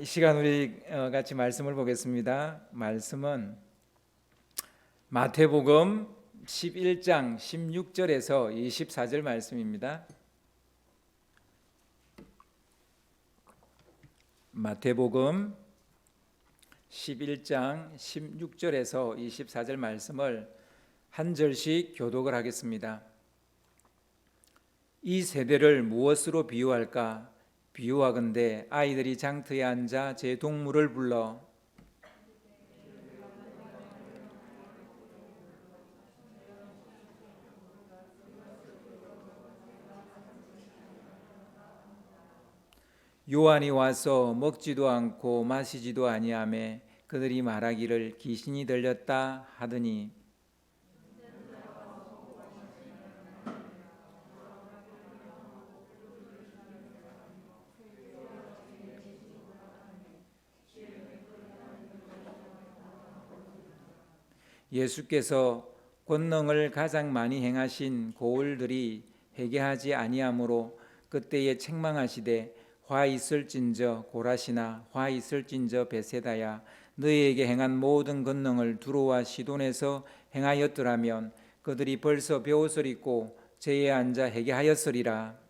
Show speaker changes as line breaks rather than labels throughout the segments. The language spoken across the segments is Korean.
이 시간 우리 같이 말씀을 보겠습니다. 말씀은 마태복음 11장 16절에서 24절 말씀입니다. 마태복음 11장 16절에서 24절 말씀을 한 절씩 교독을 하겠습니다. 이 세대를 무엇으로 비유할까? 비유하건대 아이들이 장터에 앉아 제 동물을 불러 요한이 와서 먹지도 않고 마시지도 아니하매 그들이 말하기를 귀신이 들렸다 하더니 예수께서 권능을 가장 많이 행하신 고을들이 회개하지 아니하므로 그때에 책망하시되 화 있을진저 고라시나 화 있을진저 베세다야 너희에게 행한 모든 권능을 두로와 시돈에서 행하였더라면 그들이 벌써 베옷을 입고 제에 앉아 회개하였으리라.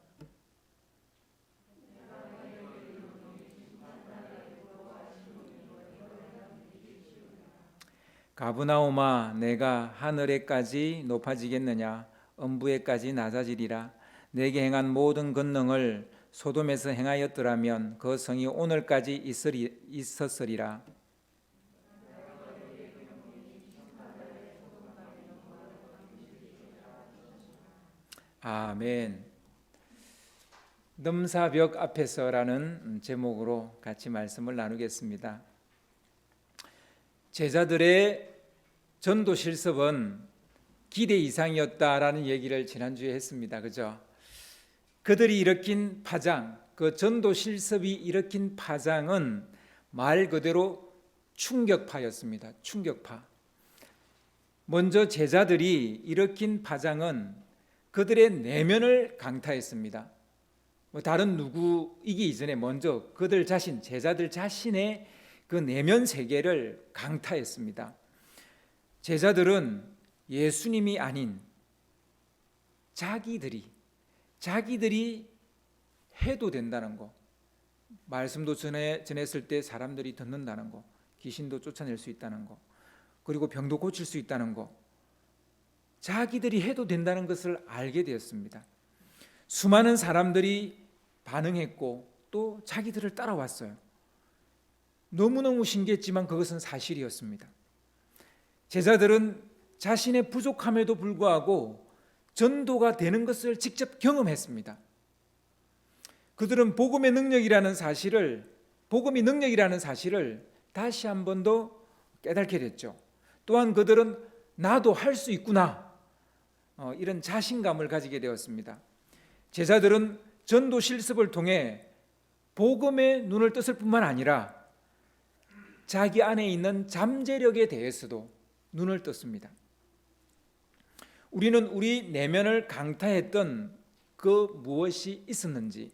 가브나움아 내가 하늘에까지 높아지겠느냐 음부에까지 낮아지리라. 내게 행한 모든 권능을 소돔에서 행하였더라면 그 성이 오늘까지 있었으리라. 아멘. 넘사벽 앞에서라는 제목으로 같이 말씀을 나누겠습니다. 제자들의 전도 실습은 기대 이상이었다라는 얘기를 지난주에 했습니다. 그죠? 그들이 일으킨 파장, 그 전도 실습이 일으킨 파장은 말 그대로 충격파였습니다. 충격파. 먼저 제자들이 일으킨 파장은 그들의 내면을 강타했습니다. 다른 누구이기 이전에 먼저 그들 자신, 제자들 자신의 그 내면 세계를 강타했습니다. 제자들은 예수님이 아닌 자기들이 해도 된다는 거, 말씀도 전했을 때 사람들이 듣는다는 거, 귀신도 쫓아낼 수 있다는 거, 그리고 병도 고칠 수 있다는 거, 자기들이 해도 된다는 것을 알게 되었습니다. 수많은 사람들이 반응했고 또 자기들을 따라왔어요. 너무너무 신기했지만 그것은 사실이었습니다. 제자들은 자신의 부족함에도 불구하고 전도가 되는 것을 직접 경험했습니다. 그들은 복음이 능력이라는 사실을 다시 한 번 더 깨닫게 됐죠. 또한 그들은 나도 할 수 있구나, 이런 자신감을 가지게 되었습니다. 제자들은 전도 실습을 통해 복음의 눈을 떴을 뿐만 아니라 자기 안에 있는 잠재력에 대해서도 눈을 떴습니다. 우리는 우리 내면을 강타했던 그 무엇이 있었는지,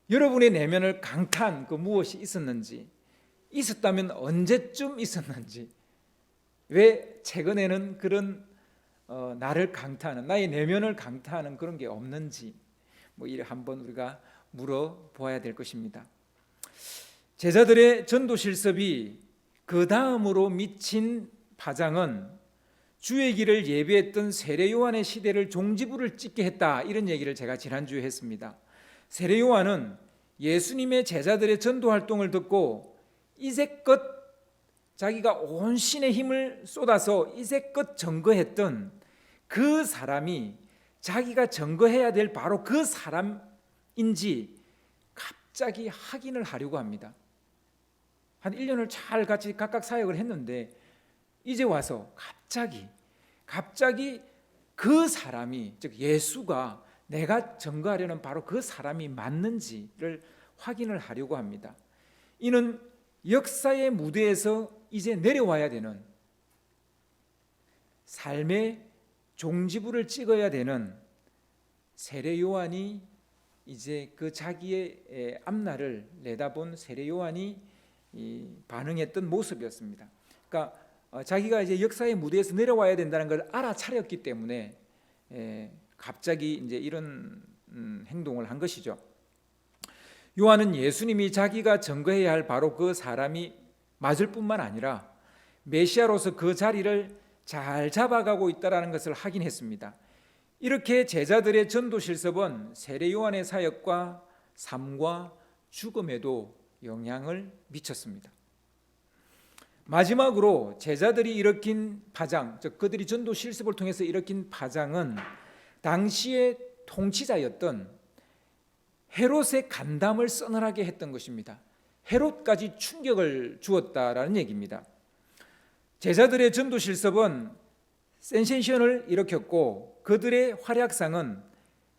여러분의 내면을 강타한 그 무엇이 있었는지, 있었다면 언제쯤 있었는지, 왜 최근에는 그런 나를 강타하는, 나의 내면을 강타하는 그런 게 없는지, 이를 한번 우리가 물어보아야 될 것입니다. 제자들의 전도 실습이 그 다음으로 미친 파장은 주의 길을 예비했던 세례 요한의 시대를 종지부를 찍게 했다, 이런 얘기를 제가 지난주에 했습니다. 세례 요한은 예수님의 제자들의 전도 활동을 듣고 이제껏 자기가 온 신의 힘을 쏟아서 이제껏 증거했던 그 사람이 자기가 증거해야 될 바로 그 사람인지 갑자기 확인을 하려고 합니다. 한 1년을 잘 같이 각각 사역을 했는데 이제 와서 갑자기 그 사람이, 즉 예수가 내가 증거하려는 바로 그 사람이 맞는지를 확인을 하려고 합니다. 이는 역사의 무대에서 이제 내려와야 되는, 삶의 종지부를 찍어야 되는 세례 요한이 이제 그 자기의 앞날을 내다본 세례 요한이 반응했던 모습이었습니다. 그러니까 자기가 이제 역사의 무대에서 내려와야 된다는 걸 알아차렸기 때문에 갑자기 이제 이런 행동을 한 것이죠. 요한은 예수님이 자기가 증거해야 할 바로 그 사람이 맞을 뿐만 아니라 메시아로서 그 자리를 잘 잡아가고 있다는 것을 확인했습니다. 이렇게 제자들의 전도 실습은 세례 요한의 사역과 삶과 죽음에도 영향을 미쳤습니다. 마지막으로 제자들이 일으킨 파장, 즉 그들이 전도 실습을 통해서 일으킨 파장은 당시의 통치자였던 헤롯의 간담을 서늘하게 했던 것입니다. 헤롯까지 충격을 주었다라는 얘기입니다. 제자들의 전도 실습은 센세이션을 일으켰고 그들의 활약상은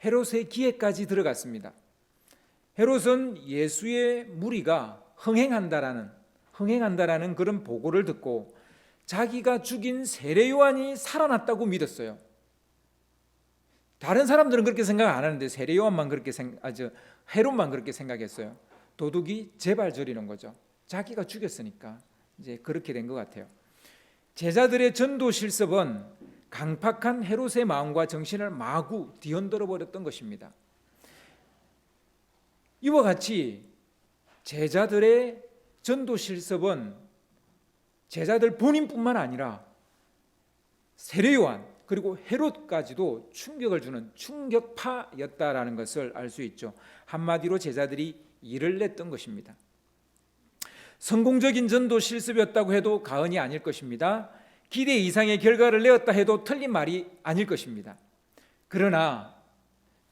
헤롯의 귀에까지 들어갔습니다. 헤롯은 예수의 무리가 흥행한다라는 그런 보고를 듣고 자기가 죽인 세례 요한이 살아났다고 믿었어요. 다른 사람들은 그렇게 생각 안 하는데 세례 요한만 헤롯만 그렇게 생각했어요. 도둑이 제발 저리는 거죠. 자기가 죽였으니까 이제 그렇게 된 것 같아요. 제자들의 전도 실습은 강팍한 헤롯의 마음과 정신을 마구 뒤흔들어 버렸던 것입니다. 이와 같이 제자들의 전도 실습은 제자들 본인뿐만 아니라 세례 요한 그리고 헤롯까지도 충격을 주는 충격파였다라는 것을 알 수 있죠. 한마디로 제자들이 일을 냈던 것입니다. 성공적인 전도 실습이었다고 해도 과언이 아닐 것입니다. 기대 이상의 결과를 내었다 해도 틀린 말이 아닐 것입니다. 그러나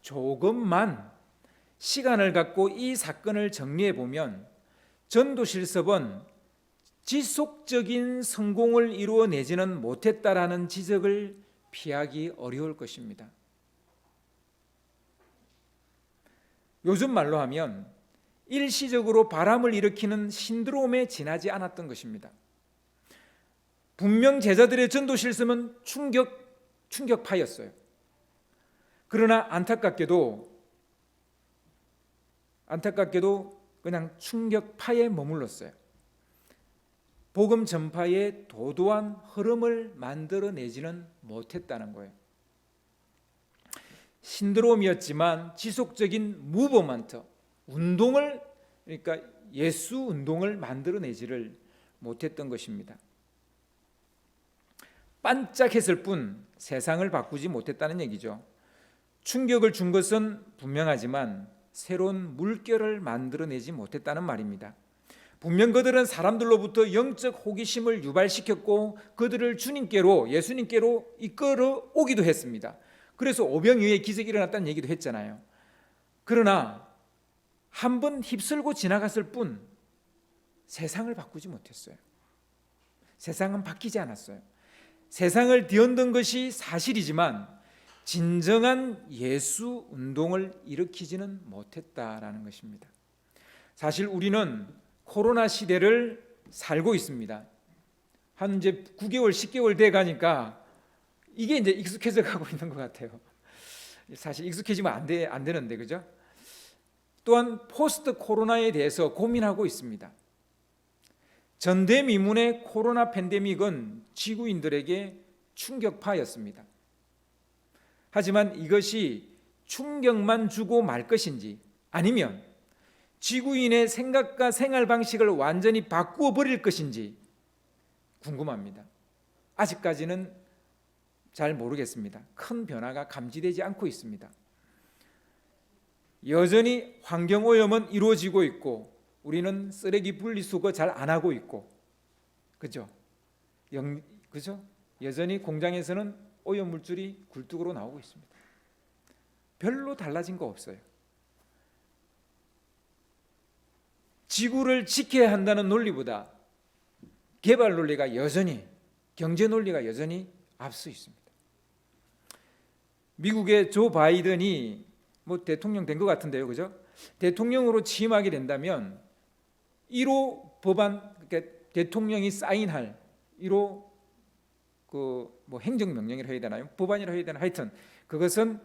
조금만 시간을 갖고 이 사건을 정리해 보면 전도 실습은 지속적인 성공을 이루어내지는 못했다라는 지적을 피하기 어려울 것입니다. 요즘 말로 하면 일시적으로 바람을 일으키는 신드롬에 지나지 않았던 것입니다. 분명 제자들의 전도 실습은 충격파였어요. 그러나 안타깝게도 그냥 충격파에 머물렀어요. 복음 전파의 도도한 흐름을 만들어내지는 못했다는 거예요. 신드롬이었지만 지속적인 무브먼트, 그러니까 예수 운동을 만들어내지를 못했던 것입니다. 반짝했을 뿐 세상을 바꾸지 못했다는 얘기죠. 충격을 준 것은 분명하지만 새로운 물결을 만들어내지 못했다는 말입니다. 분명 그들은 사람들로부터 영적 호기심을 유발시켰고 그들을 예수님께로 이끌어 오기도 했습니다. 그래서 오병이어의 기적이 일어났다는 얘기도 했잖아요. 그러나 한 번 휩쓸고 지나갔을 뿐 세상을 바꾸지 못했어요. 세상은 바뀌지 않았어요. 세상을 뒤흔든 것이 사실이지만 진정한 예수 운동을 일으키지는 못했다라는 것입니다. 사실 우리는 코로나 시대를 살고 있습니다. 한 이제 9개월, 10개월 돼 가니까 이게 이제 익숙해져 가고 있는 것 같아요. 사실 익숙해지면 안 되는데, 그죠? 또한 포스트 코로나에 대해서 고민하고 있습니다. 전대미문의 코로나 팬데믹은 지구인들에게 충격파였습니다. 하지만 이것이 충격만 주고 말 것인지 아니면 지구인의 생각과 생활 방식을 완전히 바꾸어 버릴 것인지 궁금합니다. 아직까지는 잘 모르겠습니다. 큰 변화가 감지되지 않고 있습니다. 여전히 환경오염은 이루어지고 있고 우리는 쓰레기 분리수거 잘 안 하고 있고, 그죠? 여전히 공장에서는 오염물질이 굴뚝으로 나오고 있습니다. 별로 달라진 거 없어요. 지구를 지켜야 한다는 논리보다 개발 논리가 여전히, 경제 논리가 여전히 앞서 있습니다. 미국의 조 바이든이 대통령 된 것 같은데요, 그죠? 대통령으로 취임하게 된다면 1호 법안, 그러니까 대통령이 사인할 1호 행정명령이라 해야 되나요? 법안이라 해야 되나? 하여튼 그것은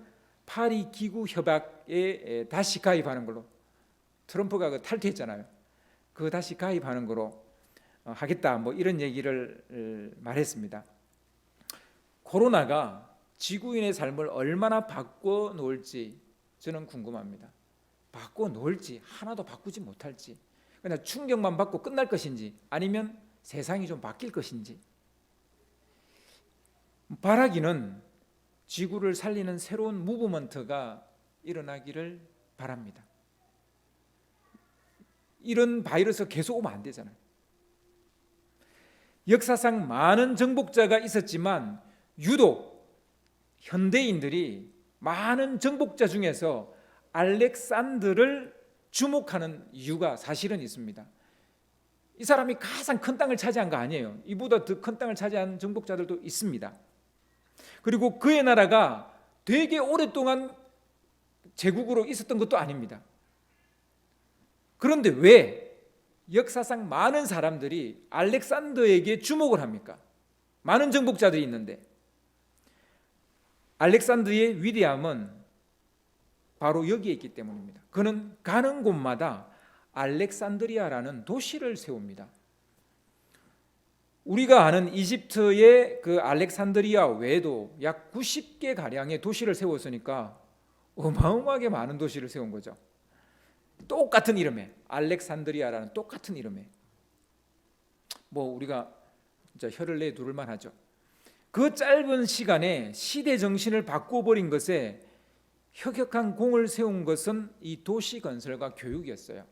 파리 기구 협약에 다시 가입하는 걸로, 트럼프가 그 탈퇴했잖아요. 그거 다시 가입하는 거로 하겠다, 뭐 이런 얘기를 말했습니다. 코로나가 지구인의 삶을 얼마나 바꿔 놓을지 저는 궁금합니다. 바꿔 놓을지, 하나도 바꾸지 못할지, 그냥 충격만 받고 끝날 것인지, 아니면 세상이 좀 바뀔 것인지. 바라기는 지구를 살리는 새로운 무브먼트가 일어나기를 바랍니다. 이런 바이러스 계속 오면 안 되잖아요. 역사상 많은 정복자가 있었지만 유독 현대인들이 많은 정복자 중에서 알렉산더를 주목하는 이유가 사실은 있습니다. 이 사람이 가장 큰 땅을 차지한 거 아니에요. 이보다 더 큰 땅을 차지한 정복자들도 있습니다. 그리고 그의 나라가 되게 오랫동안 제국으로 있었던 것도 아닙니다. 그런데 왜 역사상 많은 사람들이 알렉산더에게 주목을 합니까? 많은 정복자들이 있는데. 알렉산더의 위대함은 바로 여기에 있기 때문입니다. 그는 가는 곳마다 알렉산드리아라는 도시를 세웁니다. 우리가 아는 이집트의 그 알렉산드리아 외에도 약 90개 가량의 도시를 세웠으니까 어마어마하게 많은 도시를 세운 거죠. 똑같은 이름에, 알렉산드리아라는 똑같은 이름에. 뭐 우리가 진짜 혀를 내 두를 만하죠. 그 짧은 시간에 시대 정신을 바꿔버린 것에 혁혁한 공을 세운 것은 이 도시 건설과 교육이었어요.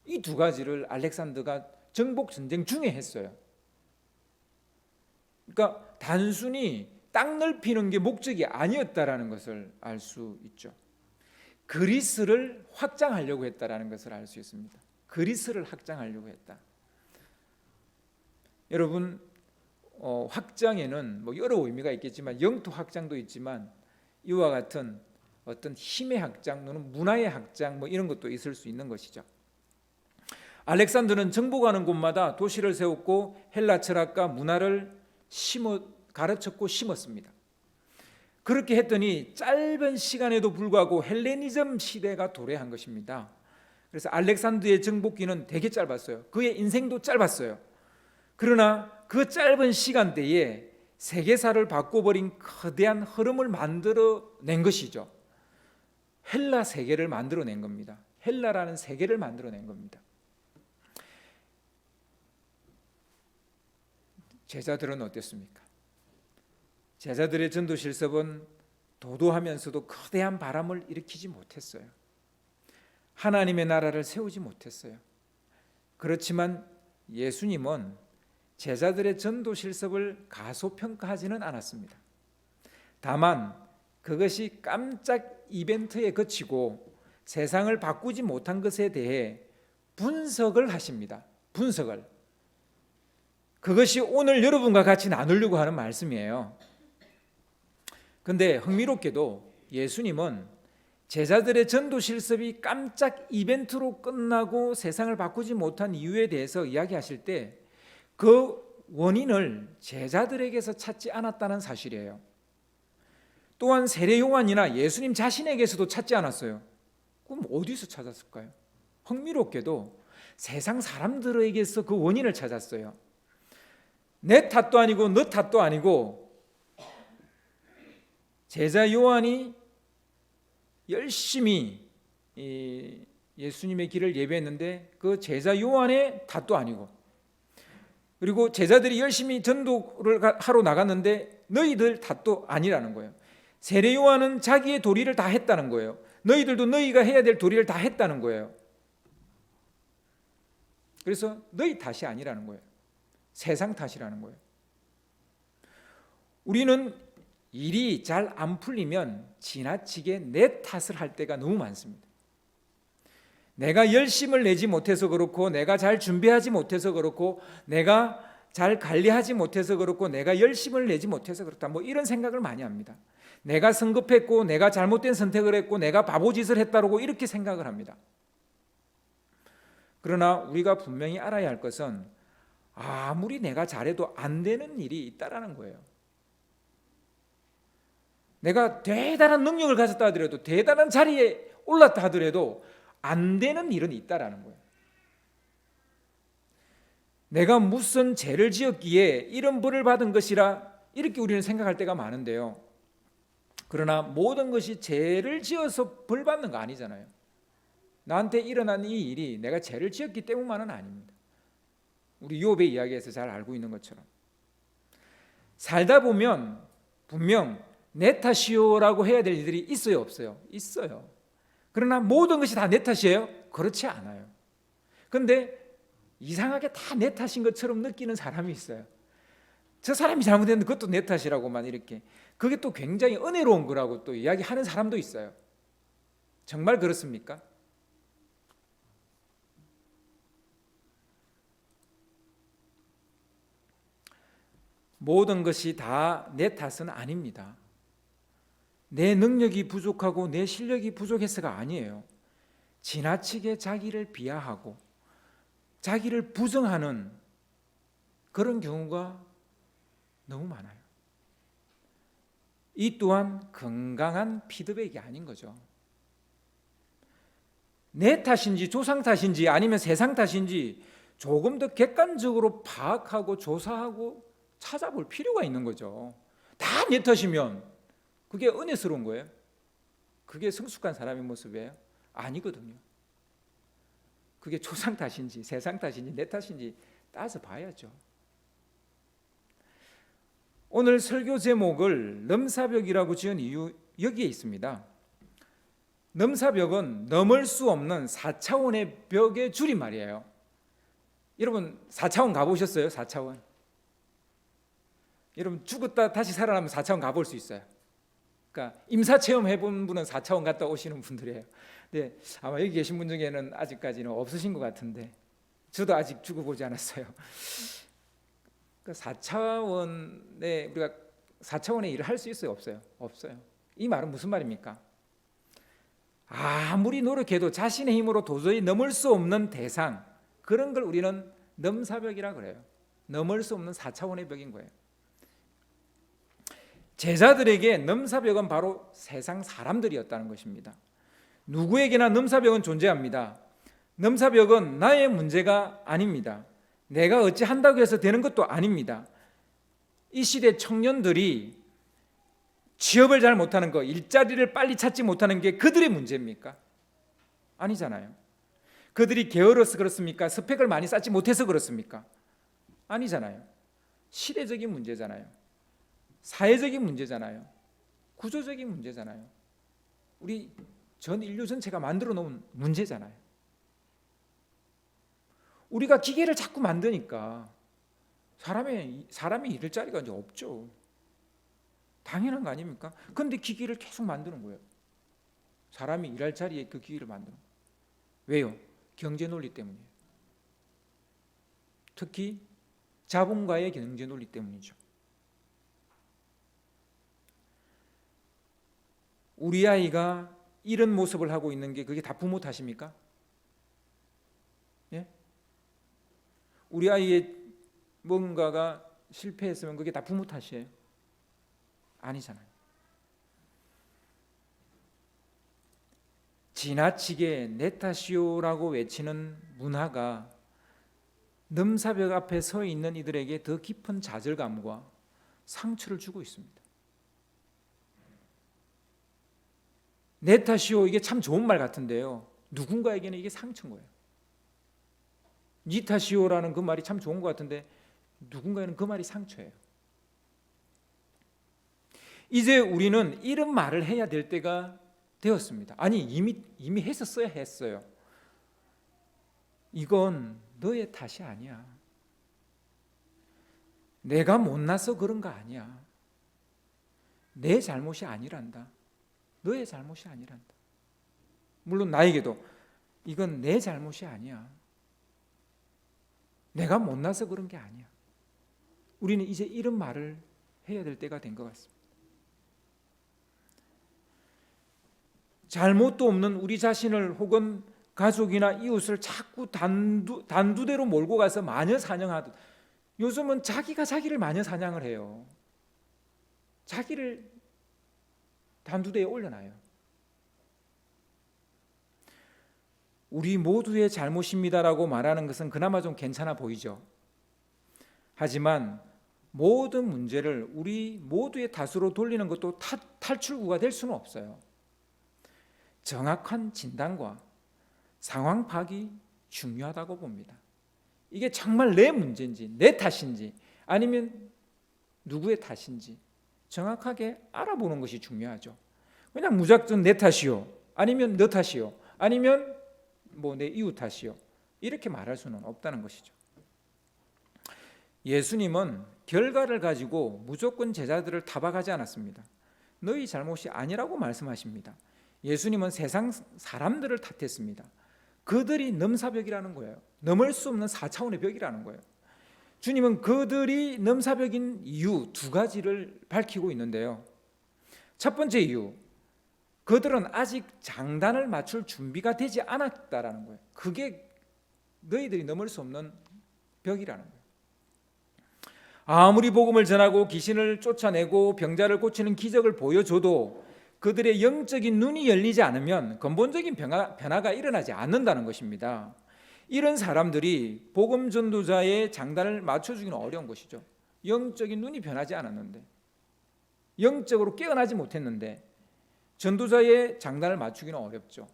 이 두 가지를 알렉산더가 정복 전쟁 중에 했어요. 그러니까 단순히 땅 넓히는 게 목적이 아니었다라는 것을 알 수 있죠. 그리스를 확장하려고 했다라는 것을 알 수 있습니다. 그리스를 확장하려고 했다. 여러분, 확장에는 뭐 여러 의미가 있겠지만 영토 확장도 있지만 이와 같은 어떤 힘의 확장 또는 문화의 확장 뭐 이런 것도 있을 수 있는 것이죠. 알렉산더는 정복하는 곳마다 도시를 세웠고 헬라 철학과 문화를 가르쳤고 심었습니다. 그렇게 했더니 짧은 시간에도 불구하고 헬레니즘 시대가 도래한 것입니다. 그래서 알렉산더의 정복기는 되게 짧았어요. 그의 인생도 짧았어요. 그러나 그 짧은 시간대에 세계사를 바꿔버린 거대한 흐름을 만들어낸 것이죠. 헬라 세계를 만들어낸 겁니다. 헬라라는 세계를 만들어낸 겁니다. 제자들은 어땠습니까? 제자들의 전도 실습은 도도하면서도 거대한 바람을 일으키지 못했어요. 하나님의 나라를 세우지 못했어요. 그렇지만 예수님은 제자들의 전도 실습을 가소평가하지는 않았습니다. 다만 그것이 깜짝 이벤트에 그치고 세상을 바꾸지 못한 것에 대해 분석을 하십니다. 분석을. 그것이 오늘 여러분과 같이 나누려고 하는 말씀이에요. 그런데 흥미롭게도 예수님은 제자들의 전도 실습이 깜짝 이벤트로 끝나고 세상을 바꾸지 못한 이유에 대해서 이야기하실 때 그 원인을 제자들에게서 찾지 않았다는 사실이에요. 또한 세례 요한이나 예수님 자신에게서도 찾지 않았어요. 그럼 어디서 찾았을까요? 흥미롭게도 세상 사람들에게서 그 원인을 찾았어요. 내 탓도 아니고 너 탓도 아니고 제자 요한이 열심히 예수님의 길을 예배했는데 그 제자 요한의 탓도 아니고, 그리고 제자들이 열심히 전도를 하러 나갔는데 너희들 탓도 아니라는 거예요. 세례 요한은 자기의 도리를 다 했다는 거예요. 너희들도 너희가 해야 될 도리를 다 했다는 거예요. 그래서 너희 탓이 아니라는 거예요. 세상 탓이라는 거예요. 우리는 일이 잘 안 풀리면 지나치게 내 탓을 할 때가 너무 많습니다. 내가 열심을 내지 못해서 그렇고, 내가 잘 준비하지 못해서 그렇고, 내가 잘 관리하지 못해서 그렇고, 내가 열심을 내지 못해서 그렇다, 뭐 이런 생각을 많이 합니다. 내가 성급했고, 내가 잘못된 선택을 했고, 내가 바보짓을 했다고 이렇게 생각을 합니다. 그러나 우리가 분명히 알아야 할 것은 아무리 내가 잘해도 안 되는 일이 있다라는 거예요. 내가 대단한 능력을 가졌다 하더라도, 대단한 자리에 올랐다 하더라도 안 되는 일은 있다라는 거예요. 내가 무슨 죄를 지었기에 이런 벌을 받은 것이라 이렇게 우리는 생각할 때가 많은데요. 그러나 모든 것이 죄를 지어서 벌 받는 거 아니잖아요. 나한테 일어난 이 일이 내가 죄를 지었기 때문만은 아닙니다. 우리 욥의 이야기에서 잘 알고 있는 것처럼 살다 보면 분명 내 탓이요라고 해야 될 일들이 있어요, 없어요? 있어요. 그러나 모든 것이 다 내 탓이에요? 그렇지 않아요. 그런데 이상하게 다 내 탓인 것처럼 느끼는 사람이 있어요. 저 사람이 잘못했는데 그것도 내 탓이라고만 이렇게, 그게 또 굉장히 은혜로운 거라고 또 이야기하는 사람도 있어요. 정말 그렇습니까? 모든 것이 다 내 탓은 아닙니다. 내 능력이 부족하고 내 실력이 부족해서가 아니에요. 지나치게 자기를 비하하고 자기를 부정하는 그런 경우가 너무 많아요. 이 또한 건강한 피드백이 아닌 거죠. 내 탓인지 조상 탓인지 아니면 세상 탓인지 조금 더 객관적으로 파악하고 조사하고 찾아볼 필요가 있는 거죠. 다 내 탓이면 그게 은혜스러운 거예요? 그게 성숙한 사람의 모습이에요? 아니거든요. 그게 조상 탓인지 세상 탓인지 내 탓인지 따져봐야죠. 오늘 설교 제목을 넘사벽이라고 지은 이유 여기에 있습니다. 넘사벽은 넘을 수 없는 4차원의 벽의 줄임말이에요. 여러분 4차원 가보셨어요? 4차원. 여러분 죽었다 다시 살아나면 4차원 가볼 수 있어요. 그러니까 임사체험 해본 분은 4차원 갔다 오시는 분들이에요. 근데 아마 여기 계신 분 중에는 아직까지는 없으신 것 같은데 저도 아직 죽어보지 않았어요. 그러니까 4차원에 우리가 4차원의 일을 할 수 있어요? 없어요? 없어요. 이 말은 무슨 말입니까? 아무리 노력해도 자신의 힘으로 도저히 넘을 수 없는 대상, 그런 걸 우리는 넘사벽이라 그래요. 넘을 수 없는 4차원의 벽인 거예요. 제자들에게 넘사벽은 바로 세상 사람들이었다는 것입니다. 누구에게나 넘사벽은 존재합니다. 넘사벽은 나의 문제가 아닙니다. 내가 어찌 한다고 해서 되는 것도 아닙니다. 이 시대 청년들이 취업을 잘 못하는 거, 일자리를 빨리 찾지 못하는 게 그들의 문제입니까? 아니잖아요. 그들이 게으러서 그렇습니까? 스펙을 많이 쌓지 못해서 그렇습니까? 아니잖아요. 시대적인 문제잖아요. 사회적인 문제잖아요. 구조적인 문제잖아요. 우리 전 인류 전체가 만들어 놓은 문제잖아요. 우리가 기계를 자꾸 만드니까 사람이 일할 자리가 이제 없죠. 당연한 거 아닙니까? 그런데 기계를 계속 만드는 거예요. 사람이 일할 자리에 그 기계를 만드는 거예요. 왜요? 경제 논리 때문이에요. 특히 자본가의 경제 논리 때문이죠. 우리 아이가 이런 모습을 하고 있는 게 그게 다 부모 탓입니까? 예? 우리 아이의 뭔가가 실패했으면 그게 다 부모 탓이에요? 아니잖아요. 지나치게 내 탓이요라고 외치는 문화가 넘사벽 앞에 서 있는 이들에게 더 깊은 좌절감과 상처를 주고 있습니다. 내 탓이요, 이게 참 좋은 말 같은데요, 누군가에게는 이게 상처인 거예요. 니 탓이요라는 그 말이 참 좋은 것 같은데 누군가에는 그 말이 상처예요. 이제 우리는 이런 말을 해야 될 때가 되었습니다. 아니 이미 했었어야 했어요. 이건 너의 탓이 아니야. 내가 못나서 그런 거 아니야. 내 잘못이 아니란다. 너의 잘못이 아니란다. 물론 나에게도 이건 내 잘못이 아니야. 내가 못나서 그런 게 아니야. 우리는 이제 이런 말을 해야 될 때가 된 것 같습니다. 잘못도 없는 우리 자신을 혹은 가족이나 이웃을 자꾸 단두대로 몰고 가서 마녀 사냥하듯, 요즘은 자기가 자기를 마녀 사냥을 해요. 자기를 단두대에 올려놔요. 우리 모두의 잘못입니다라고 말하는 것은 그나마 좀 괜찮아 보이죠. 하지만 모든 문제를 우리 모두의 탓으로 돌리는 것도 탈출구가 될 수는 없어요. 정확한 진단과 상황 파악이 중요하다고 봅니다. 이게 정말 내 문제인지 내 탓인지 아니면 누구의 탓인지 정확하게 알아보는 것이 중요하죠. 그냥 무작정 내 탓이요 아니면 너 탓이요 아니면 내 이웃 탓이요 이렇게 말할 수는 없다는 것이죠. 예수님은 결과를 가지고 무조건 제자들을 타박하지 않았습니다. 너희 잘못이 아니라고 말씀하십니다. 예수님은 세상 사람들을 탓했습니다. 그들이 넘사벽이라는 거예요. 넘을 수 없는 4차원의 벽이라는 거예요. 주님은 그들이 넘사벽인 이유 두 가지를 밝히고 있는데요. 첫 번째 이유, 그들은 아직 장단을 맞출 준비가 되지 않았다라는 거예요. 그게 너희들이 넘을 수 없는 벽이라는 거예요. 아무리 복음을 전하고 귀신을 쫓아내고 병자를 고치는 기적을 보여줘도 그들의 영적인 눈이 열리지 않으면 근본적인 변화가 일어나지 않는다는 것입니다. 이런 사람들이 복음 전도자의 장단을 맞춰주기는 어려운 것이죠. 영적인 눈이 변하지 않았는데, 영적으로 깨어나지 못했는데 전도자의 장단을 맞추기는 어렵죠.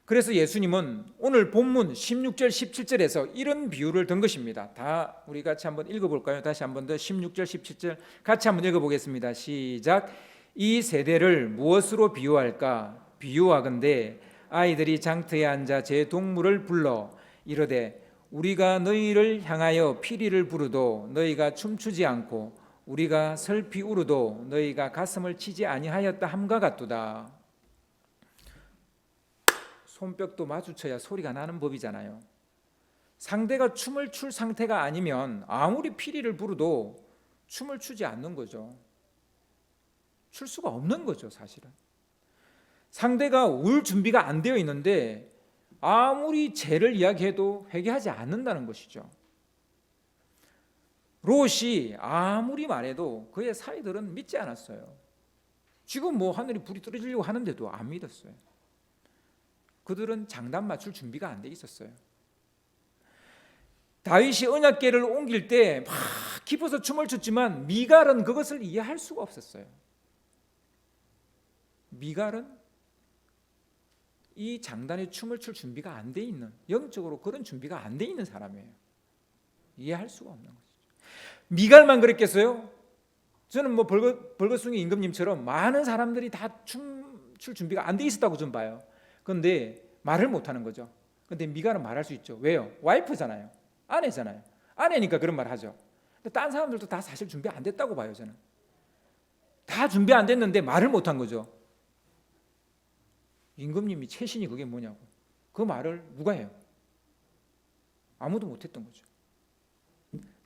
그래서 예수님은 오늘 본문 16절 17절에서 이런 비유를 든 것입니다. 다 우리 같이 한번 읽어볼까요? 다시 한번 더 16절 17절 같이 한번 읽어보겠습니다. 시작. 이 세대를 무엇으로 비유할까? 비유하건대 아이들이 장터에 앉아 제 동물을 불러 이르되 우리가 너희를 향하여 피리를 부르도 너희가 춤추지 않고 우리가 슬피 울어도 너희가 가슴을 치지 아니하였다 함과 같도다. 손뼉도 마주쳐야 소리가 나는 법이잖아요. 상대가 춤을 출 상태가 아니면 아무리 피리를 부르도 춤을 추지 않는 거죠. 출 수가 없는 거죠, 사실은. 상대가 울 준비가 안 되어 있는데 아무리 죄를 이야기해도 회개하지 않는다는 것이죠. 롯이 아무리 말해도 그의 사이들은 믿지 않았어요. 지금 하늘이 불이 떨어지려고 하는데도 안 믿었어요. 그들은 장단 맞출 준비가 안 돼 있었어요. 다윗이 언약궤를 옮길 때 막 기뻐서 춤을 췄지만 미갈은 그것을 이해할 수가 없었어요. 미갈은 이 장단에 춤을 출 준비가 안 돼 있는, 영적으로 그런 준비가 안 돼 있는 사람이에요. 이해할 수가 없는 거죠. 미갈만 그랬겠어요? 저는 벌거숭이 임금님처럼 많은 사람들이 다 춤출 준비가 안 돼 있었다고 좀 봐요. 그런데 말을 못하는 거죠. 그런데 미갈은 말할 수 있죠. 왜요? 와이프잖아요. 아내잖아요. 아내니까 그런 말 하죠. 근데 다른 사람들도 다 사실 준비 안 됐다고 봐요. 저는 다 준비 안 됐는데 말을 못한 거죠. 임금님이 최신이 그게 뭐냐고. 그 말을 누가 해요? 아무도 못했던 거죠.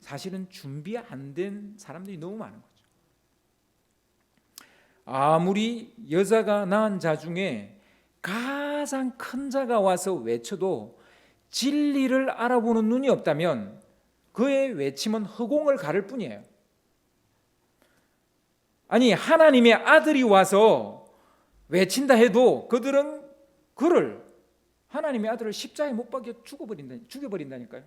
사실은 준비 안 된 사람들이 너무 많은 거죠. 아무리 여자가 낳은 자 중에 가장 큰 자가 와서 외쳐도 진리를 알아보는 눈이 없다면 그의 외침은 허공을 가를 뿐이에요. 아니, 하나님의 아들이 와서 외친다 해도 그들은 그를, 하나님의 아들을 십자가에 못 박여 죽여버린다니까요.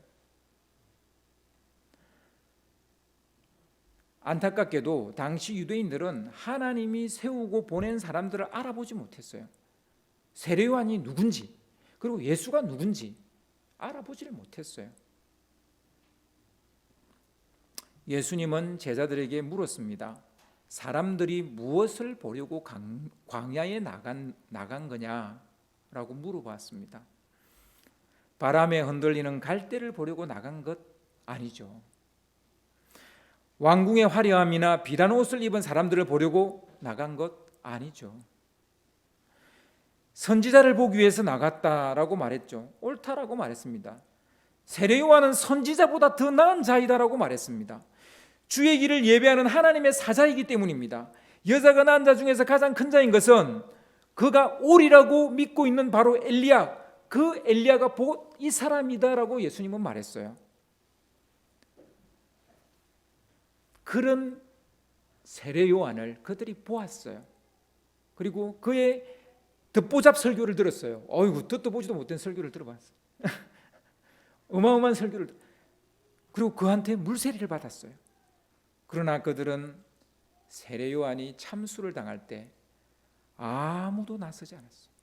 안타깝게도 당시 유대인들은 하나님이 세우고 보낸 사람들을 알아보지 못했어요. 세례요한이 누군지, 그리고 예수가 누군지 알아보지를 못했어요. 예수님은 제자들에게 물었습니다. 사람들이 무엇을 보려고 광야에 나간 거냐라고 물어봤습니다. 바람에 흔들리는 갈대를 보려고 나간 것 아니죠. 왕궁의 화려함이나 비단 옷을 입은 사람들을 보려고 나간 것 아니죠. 선지자를 보기 위해서 나갔다라고 말했죠. 옳다라고 말했습니다. 세례요한은 선지자보다 더 나은 자이다라고 말했습니다. 주의 길을 예배하는 하나님의 사자이기 때문입니다. 여자가 낳은 자 중에서 가장 큰 자인 것은 그가 오리라고 믿고 있는 바로 엘리야, 그 엘리야가 곧 이 사람이다라고 예수님은 말했어요. 그런 세례요한을 그들이 보았어요. 그리고 그의 듣보잡 설교를 들었어요. 어이구, 듣도 보지도 못한 설교를 들어봤어요. 어마어마한 설교를. 그리고 그한테 물세례를 받았어요. 그러나 그들은 세례 요한이 참수를 당할 때 아무도 나서지 않았어요.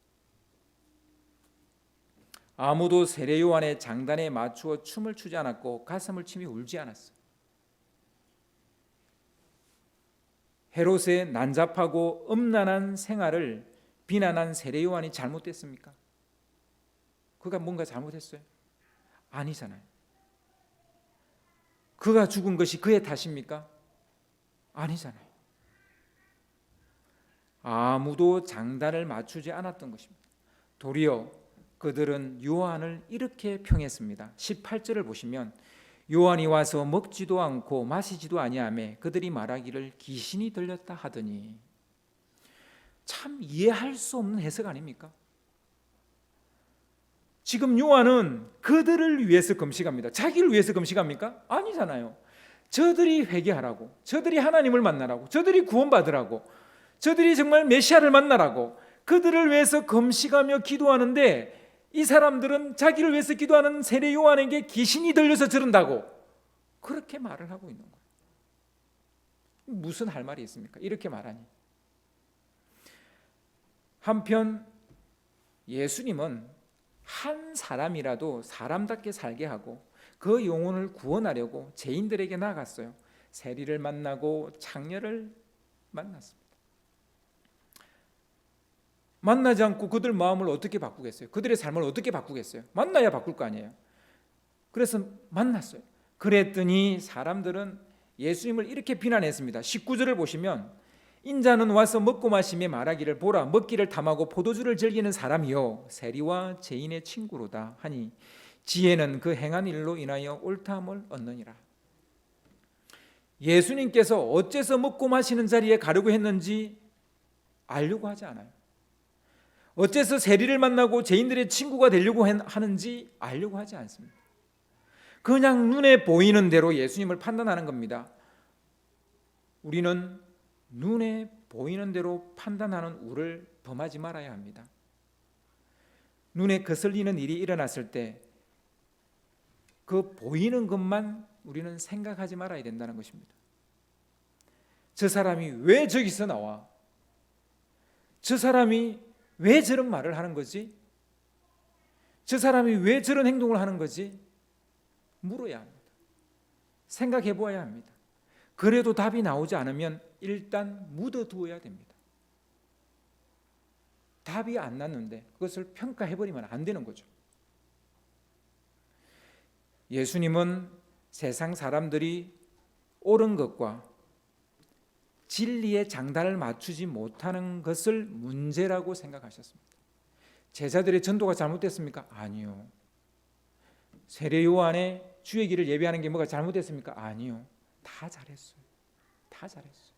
아무도 세례 요한의 장단에 맞추어 춤을 추지 않았고 가슴을 치며 울지 않았어요. 헤롯의 난잡하고 음란한 생활을 비난한 세례 요한이 잘못됐습니까? 그가 뭔가 잘못했어요? 아니잖아요. 그가 죽은 것이 그의 탓입니까? 아니잖아요. 아무도 장단을 맞추지 않았던 것입니다. 도리어 그들은 요한을 이렇게 평했습니다. 18절을 보시면 요한이 와서 먹지도 않고 마시지도 아니하며 그들이 말하기를 귀신이 들렸다 하더니. 참 이해할 수 없는 해석 아닙니까? 지금 요한은 그들을 위해서 금식합니다. 자기를 위해서 금식합니까? 아니잖아요. 저들이 회개하라고, 저들이 하나님을 만나라고, 저들이 구원받으라고, 저들이 정말 메시아를 만나라고 그들을 위해서 금식하며 기도하는데, 이 사람들은 자기를 위해서 기도하는 세례 요한에게 귀신이 들려서 저런다고 그렇게 말을 하고 있는 거예요. 무슨 할 말이 있습니까? 이렇게 말하니. 한편 예수님은 한 사람이라도 사람답게 살게 하고 그 영혼을 구원하려고 죄인들에게 나아갔어요. 세리를 만나고 창녀를 만났습니다. 만나지 않고 그들 마음을 어떻게 바꾸겠어요? 그들의 삶을 어떻게 바꾸겠어요? 만나야 바꿀 거 아니에요. 그래서 만났어요. 그랬더니 사람들은 예수님을 이렇게 비난했습니다. 19절을 보시면 인자는 와서 먹고 마시며 말하기를 보라, 먹기를 탐하고 포도주를 즐기는 사람이요 세리와 죄인의 친구로다 하니 지혜는 그 행한 일로 인하여 옳다함을 얻느니라. 예수님께서 어째서 먹고 마시는 자리에 가려고 했는지 알려고 하지 않아요. 어째서 세리를 만나고 죄인들의 친구가 되려고 하는지 알려고 하지 않습니다. 그냥 눈에 보이는 대로 예수님을 판단하는 겁니다. 우리는 눈에 보이는 대로 판단하는 우를 범하지 말아야 합니다. 눈에 거슬리는 일이 일어났을 때 그 보이는 것만 우리는 생각하지 말아야 된다는 것입니다. 저 사람이 왜 저기서 나와? 저 사람이 왜 저런 말을 하는 거지? 저 사람이 왜 저런 행동을 하는 거지? 물어야 합니다. 생각해 보아야 합니다. 그래도 답이 나오지 않으면 일단 묻어두어야 됩니다. 답이 안 났는데 그것을 평가해버리면 안 되는 거죠. 예수님은 세상 사람들이 옳은 것과 진리의 장단을 맞추지 못하는 것을 문제라고 생각하셨습니다. 제자들의 전도가 잘못됐습니까? 아니요. 세례 요한의 주의 길을 예배하는 게 뭐가 잘못됐습니까? 아니요. 다 잘했어요. 다 잘했어요.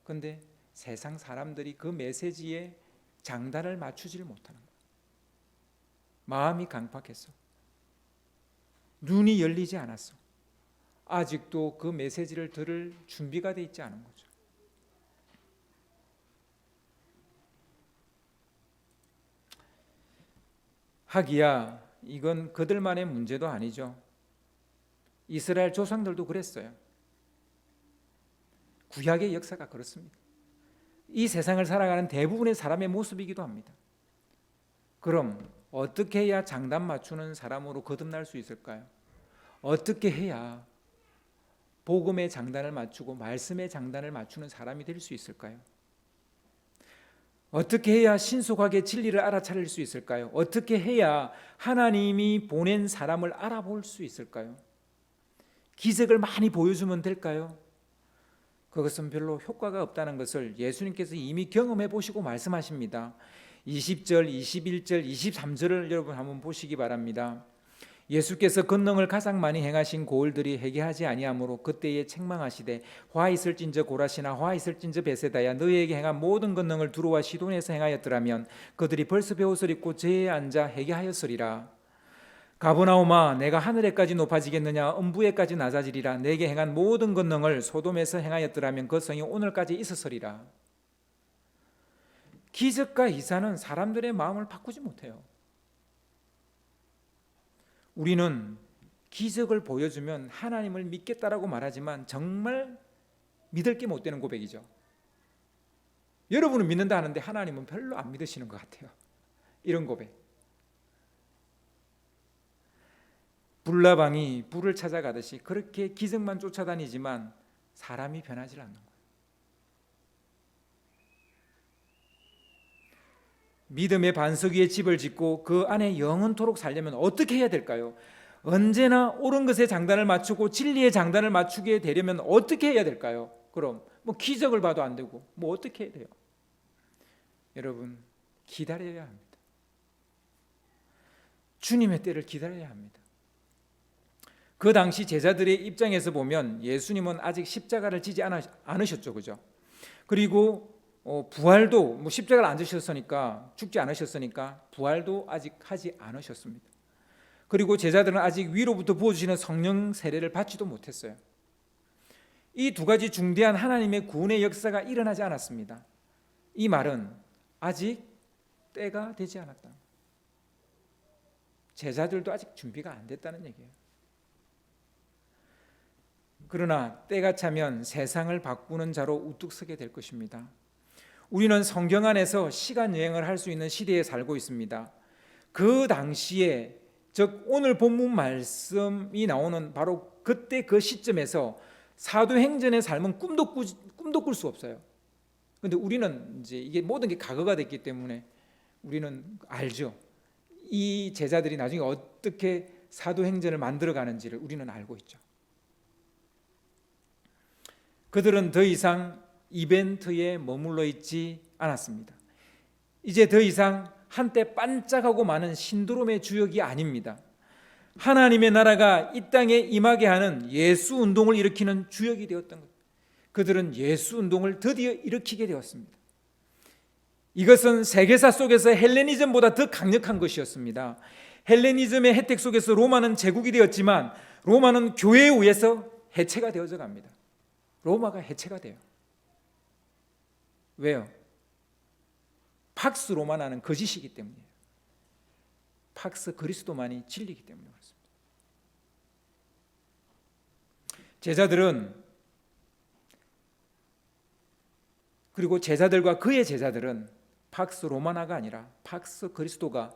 그런데 세상 사람들이 그 메시지에 장단을 맞추지를 못하는 거예요. 마음이 강팍했어. 눈이 열리지 않았어. 아직도 그 메시지를 들을 준비가 돼 있지 않은 거죠. 하기야 이건 그들만의 문제도 아니죠. 이스라엘 조상들도 그랬어요. 구약의 역사가 그렇습니다. 이 세상을 살아가는 대부분의 사람의 모습이기도 합니다. 그럼 어떻게 해야 장단 맞추는 사람으로 거듭날 수 있을까요? 어떻게 해야 복음의 장단을 맞추고 말씀의 장단을 맞추는 사람이 될 수 있을까요? 어떻게 해야 신속하게 진리를 알아차릴 수 있을까요? 어떻게 해야 하나님이 보낸 사람을 알아볼 수 있을까요? 기적을 많이 보여주면 될까요? 그것은 별로 효과가 없다는 것을 예수님께서 이미 경험해 보시고 말씀하십니다. 20절, 21절, 23절을 여러분 한번 보시기 바랍니다. 예수께서 권능을 가장 많이 행하신 고을들이 회개하지 아니하므로 그때에 책망하시되 화 있을진저 고라시나 화 있을진저 베세다야 너희에게 행한 모든 권능을 두로와 시돈에서 행하였더라면 그들이 벌써 베옷을 입고 제에 앉아 회개하였으리라. 가버나움아 내가 하늘에까지 높아지겠느냐 음부에까지 낮아지리라. 내게 행한 모든 권능을 소돔에서 행하였더라면 그 성이 오늘까지 있었으리라. 기적과 이사는 사람들의 마음을 바꾸지 못해요. 우리는 기적을 보여주면 하나님을 믿겠다라고 말하지만 정말 믿을 게 못 되는 고백이죠. 여러분은 믿는다 하는데 하나님은 별로 안 믿으시는 것 같아요. 이런 고백. 불나방이 불을 찾아가듯이 그렇게 기적만 쫓아다니지만 사람이 변하지 않는 거예요. 믿음의 반석 위에 집을 짓고 그 안에 영원토록 살려면 어떻게 해야 될까요? 언제나 옳은 것에 장단을 맞추고 진리의 장단을 맞추게 되려면 어떻게 해야 될까요? 그럼 뭐 기적을 봐도 안 되고 뭐 어떻게 해야 돼요? 여러분, 기다려야 합니다. 주님의 때를 기다려야 합니다. 그 당시 제자들의 입장에서 보면 예수님은 아직 십자가를 지지 않으셨죠, 그죠? 그리고 부활도 뭐 십자가를 안 지셨으니까, 죽지 않으셨으니까 부활도 아직 하지 않으셨습니다. 그리고 제자들은 아직 위로부터 부어주시는 성령 세례를 받지도 못했어요. 이 두 가지 중대한 하나님의 구원의 역사가 일어나지 않았습니다. 이 말은 아직 때가 되지 않았다. 제자들도 아직 준비가 안 됐다는 얘기예요. 그러나 때가 차면 세상을 바꾸는 자로 우뚝 서게 될 것입니다. 우리는 성경 안에서 시간 여행을 할 수 있는 시대에 살고 있습니다. 그 당시에, 즉 오늘 본문 말씀이 나오는 바로 그때 그 시점에서 사도행전의 삶은 꿈도 꿀 수 없어요. 그런데 우리는 이제 이게 모든 게 과거가 됐기 때문에 우리는 알죠. 이 제자들이 나중에 어떻게 사도행전을 만들어가는지를 우리는 알고 있죠. 그들은 더 이상 이벤트에 머물러 있지 않았습니다. 이제 더 이상 한때 반짝하고 많은 신드롬의 주역이 아닙니다. 하나님의 나라가 이 땅에 임하게 하는 예수 운동을 일으키는 주역이 되었던 것. 그들은 예수 운동을 드디어 일으키게 되었습니다. 이것은 세계사 속에서 헬레니즘보다 더 강력한 것이었습니다. 헬레니즘의 혜택 속에서 로마는 제국이 되었지만 로마는 교회에 의해서 해체가 되어져 갑니다. 로마가 해체가 돼요. 왜요? 팍스 로마나는 거짓이기 때문이에요. 팍스 그리스도만이 진리이기 때문에 그렇습니다. 제자들은, 그리고 제자들과 그의 제자들은 팍스 로마나가 아니라 팍스 그리스도가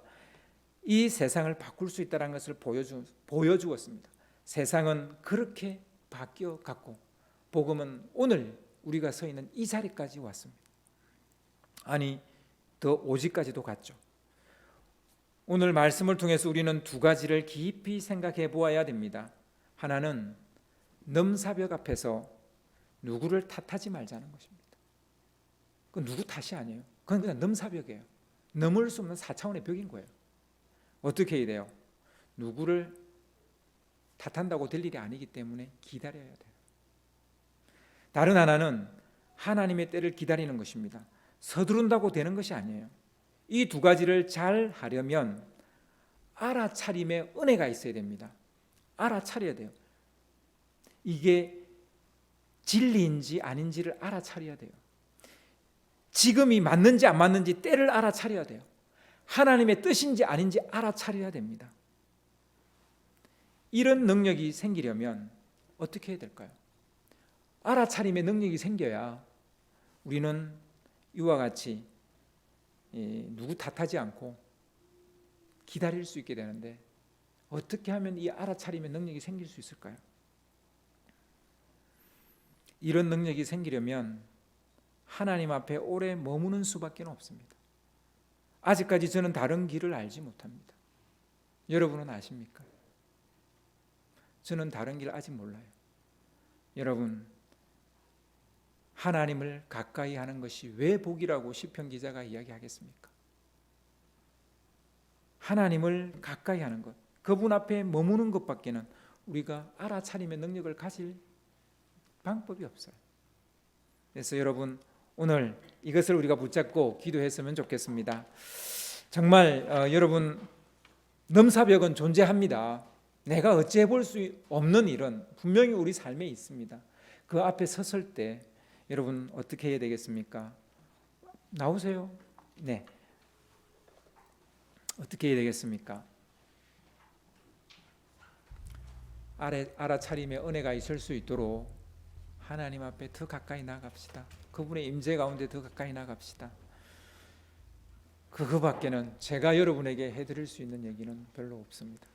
이 세상을 바꿀 수 있다는 것을 보여주었습니다. 세상은 그렇게 바뀌어 갔고 복음은 오늘 우리가 서 있는 이 자리까지 왔습니다. 아니, 더 오직까지도 갔죠. 오늘 말씀을 통해서 우리는 두 가지를 깊이 생각해 보아야 됩니다. 하나는 넘사벽 앞에서 누구를 탓하지 말자는 것입니다. 그건 누구 탓이 아니에요. 그건 그냥 넘사벽이에요. 넘을 수 없는 4차원의 벽인 거예요. 어떻게 해야 돼요? 누구를 탓한다고 될 일이 아니기 때문에 기다려야 돼요. 다른 하나는 하나님의 때를 기다리는 것입니다. 서두른다고 되는 것이 아니에요. 이 두 가지를 잘 하려면 알아차림의 은혜가 있어야 됩니다. 알아차려야 돼요. 이게 진리인지 아닌지를 알아차려야 돼요. 지금이 맞는지 안 맞는지 때를 알아차려야 돼요. 하나님의 뜻인지 아닌지 알아차려야 됩니다. 이런 능력이 생기려면 어떻게 해야 될까요? 알아차림의 능력이 생겨야 우리는 이와 같이 누구 탓하지 않고 기다릴 수 있게 되는데, 어떻게 하면 이 알아차림의 능력이 생길 수 있을까요? 이런 능력이 생기려면 하나님 앞에 오래 머무는 수밖에 없습니다. 아직까지 저는 다른 길을 알지 못합니다. 여러분은 아십니까? 저는 다른 길 아직 몰라요. 여러분, 하나님을 가까이 하는 것이 왜 복이라고 시편 기자가 이야기하겠습니까? 하나님을 가까이 하는 것, 그분 앞에 머무는 것밖에는 우리가 알아차림의 능력을 가질 방법이 없어요. 그래서 여러분, 오늘 이것을 우리가 붙잡고 기도했으면 좋겠습니다. 정말 여러분, 넘사벽은 존재합니다. 내가 어찌해 볼 수 없는 일은 분명히 우리 삶에 있습니다. 그 앞에 섰을 때 여러분 어떻게 해야 되겠습니까? 나오세요. 네, 어떻게 해야 되겠습니까? 알아차림의 은혜가 있을 수 있도록 하나님 앞에 더 가까이 나갑시다. 그분의 임재 가운데 더 가까이 나갑시다. 그거밖에는 제가 여러분에게 해드릴 수 있는 얘기는 별로 없습니다.